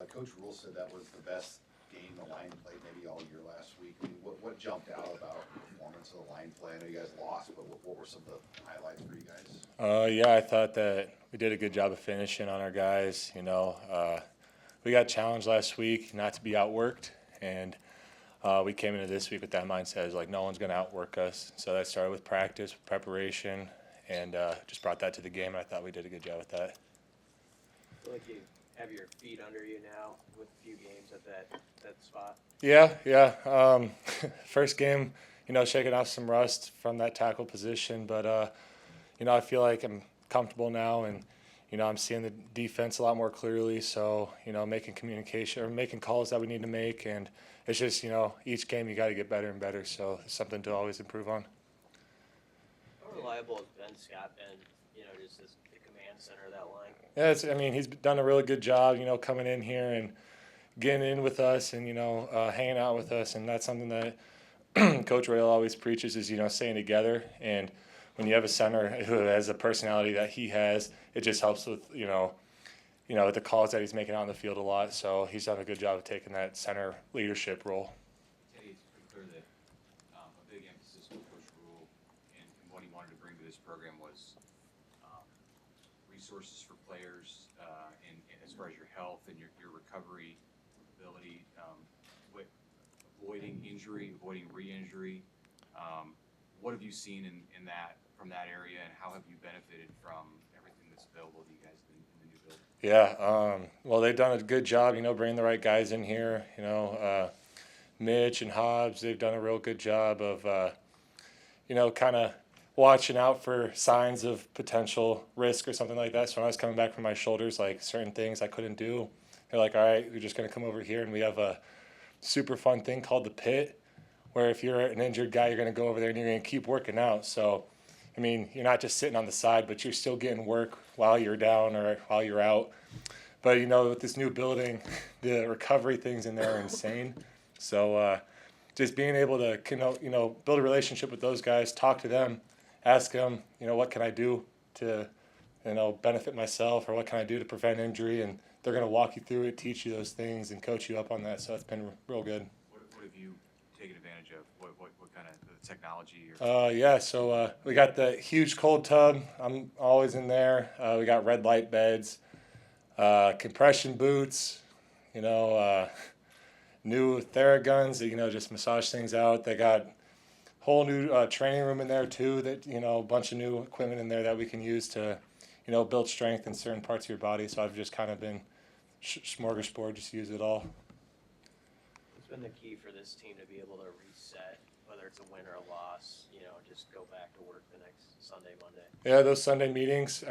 Coach Rule said that was the best game the line played maybe all year last week. I mean, what jumped out about the performance of the line play? I know you guys lost, but what were some of the highlights for you guys? Yeah, I thought that we did a good job of finishing on our guys. We got challenged last week not to be outworked, and we came into this week with that mindset. It's like no one's going to outwork us. So that started with practice, with preparation, and just brought that to the game. And I thought we did a good job with that. I feel like you have your feet under you now with a few games at that spot. Yeah. First game, shaking off some rust from that tackle position, but I feel like I'm comfortable now, and I'm seeing the defense a lot more clearly. So making communication or making calls that we need to make, and it's just each game you got to get better and better. So it's something to always improve on. How reliable has Ben Scott been? Just as the command center of that line. Yeah, he's done a really good job. Coming in here and getting in with us, and hanging out with us, and that's something that Coach Rail always preaches is staying together. And when you have a center who has a personality that he has, it just helps with the calls that he's making out on the field a lot. So he's done a good job of taking that center leadership role. Teddy, it's pretty clear that a big emphasis with Coach Rule and what he wanted to bring to this program was resources for players and as far as your health and your recovery ability, avoiding injury, avoiding re-injury. What have you seen in that from that area, and how have you benefited from everything that's available to you guys in the new building? Yeah, well, they've done a good job, bringing the right guys in here. Mitch and Hobbs, they've done a real good job of, kind of watching out for signs of potential risk or something like that. So when I was coming back from my shoulders, like certain things I couldn't do, they're like, all right, we're just going to come over here, and we have a super fun thing called the pit, where if you're an injured guy, you're going to go over there and you're going to keep working out. So, you're not just sitting on the side, but you're still getting work while you're down or while you're out. But, with this new building, the recovery things in there are insane. So just being able to, build a relationship with those guys, talk to them, ask them, what can I do to, benefit myself, or what can I do to prevent injury? And they're going to walk you through it, teach you those things, and coach you up on that. So it's been real good. What have you taken advantage of? What kind of technology? So we got the huge cold tub. I'm always in there. We got red light beds, compression boots, new Theraguns that, just massage things out. They got whole new training room in there too, that, a bunch of new equipment in there that we can use to, build strength in certain parts of your body. So I've just kind of been smorgasbord, just use it all. What's been the key for this team to be able to reset, whether it's a win or a loss, just go back to work the next Sunday, Monday? Yeah, those Sunday meetings,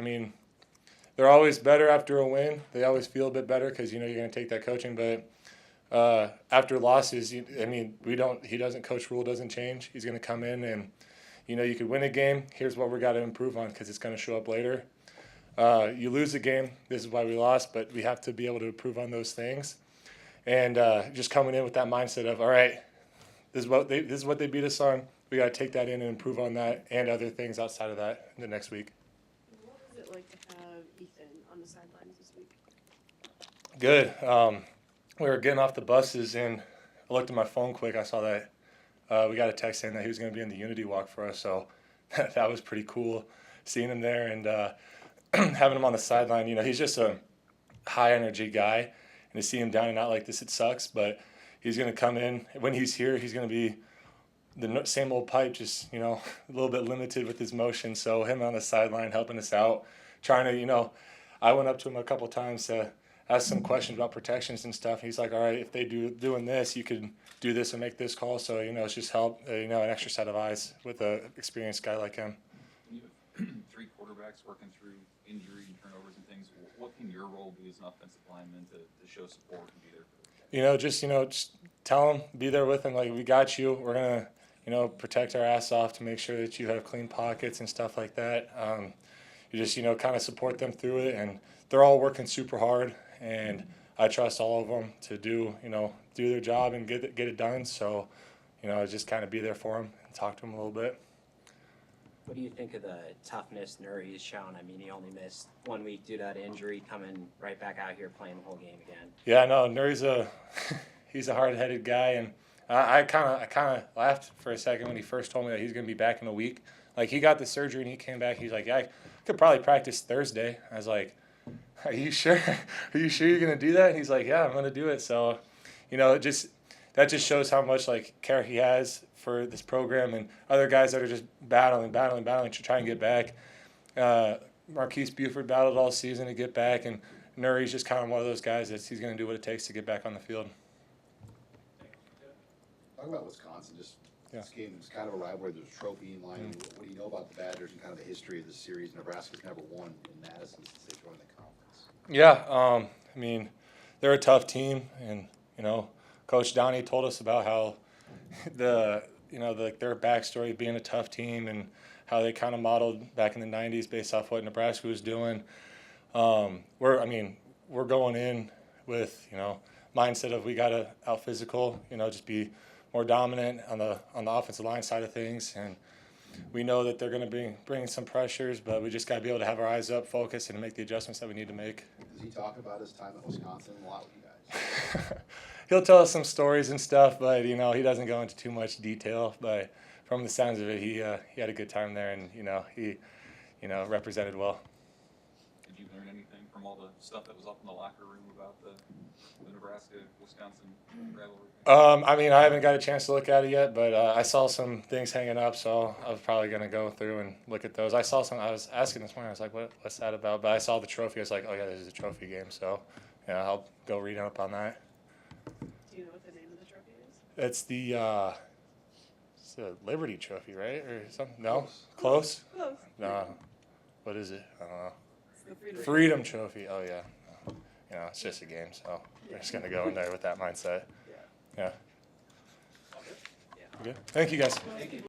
they're always better after a win. They always feel a bit better because, you're going to take that coaching. But after losses, Coach Rule doesn't change. He's going to come in and, you could win a game. Here's what we got to improve on because it's going to show up later. You lose a game. This is why we lost, but we have to be able to improve on those things. And just coming in with that mindset of, all right, this is what they beat us on. We got to take that in and improve on that and other things outside of that in the next week. What was it like to have Ethan on the sidelines this week? Good. We were getting off the buses, and I looked at my phone quick. I saw that we got a text saying that he was going to be in the Unity Walk for us, so that was pretty cool seeing him there and having him on the sideline. He's just a high-energy guy, and to see him down and out like this, it sucks, but he's going to come in. When he's here, he's going to be the same old pipe, just, a little bit limited with his motion. So him on the sideline helping us out, trying to, I went up to him a couple times to ask some questions about protections and stuff. He's like, all right, if they doing this, you could do this and make this call. So, it's just help, an extra set of eyes with an experienced guy like him. When you have three quarterbacks working through injury and turnovers and things, what can your role be as an offensive lineman to show support and be there for them? Just tell them, be there with them. Like, we got you. We're going to, protect our ass off to make sure that you have clean pockets and stuff like that. You just, kind of support them through it. And they're all working super hard. And I trust all of them to do their job and get it done. So, just kind of be there for them and talk to them a little bit. What do you think of the toughness Nuri's shown? I mean, he only missed 1 week due to that injury, coming right back out here playing the whole game again. Yeah, no, Nuri's he's a hard-headed guy, and I kind of laughed for a second when he first told me that he's going to be back in a week. Like, he got the surgery and he came back. He's like, yeah, I could probably practice Thursday. I was like, are you sure? Are you sure you're going to do that? And he's like, yeah, I'm going to do it. So, that just shows how much like care he has for this program and other guys that are just battling to try and get back. Marquise Buford battled all season to get back, and Nuri's just kind of one of those guys that he's going to do what it takes to get back on the field. Talk about Wisconsin, just Yeah. this game is kind of a rivalry, there's a trophy in line. What do you know about the Badgers and kind of the history of this series? Nebraska's never won in Madison since they joined the conference. Yeah, I mean, they're a tough team, and Coach Donnie told us about how their backstory being a tough team and how they kind of modeled back in the '90s based off what Nebraska was doing. We're going in with mindset of we got to out physical, just be more dominant on the offensive line side of things, and we know that they're going to bring some pressures, but we just got to be able to have our eyes up, focus, and make the adjustments that we need to make. Does he talk about his time at Wisconsin a lot with you guys? He'll tell us some stories and stuff, but he doesn't go into too much detail. But from the sounds of it, he had a good time there, and he represented well. Did you learn anything from all the stuff that was up in the locker room about the Nebraska-Wisconsin rivalry? I haven't got a chance to look at it yet, but I saw some things hanging up, so I was probably going to go through and look at those. I saw some. I was asking this morning. I was like, "What's that about?" But I saw the trophy. I was like, "Oh yeah, this is a trophy game." So, I'll go read up on that. Do you know what the name of the trophy is? It's the Liberty Trophy, right, or something? No, close. Close. No, what is it? I don't know. It's the Freedom Trophy. Oh yeah. It's just a game, so we're just gonna go in there with that mindset. Yeah. Yeah. Okay. Thank you guys.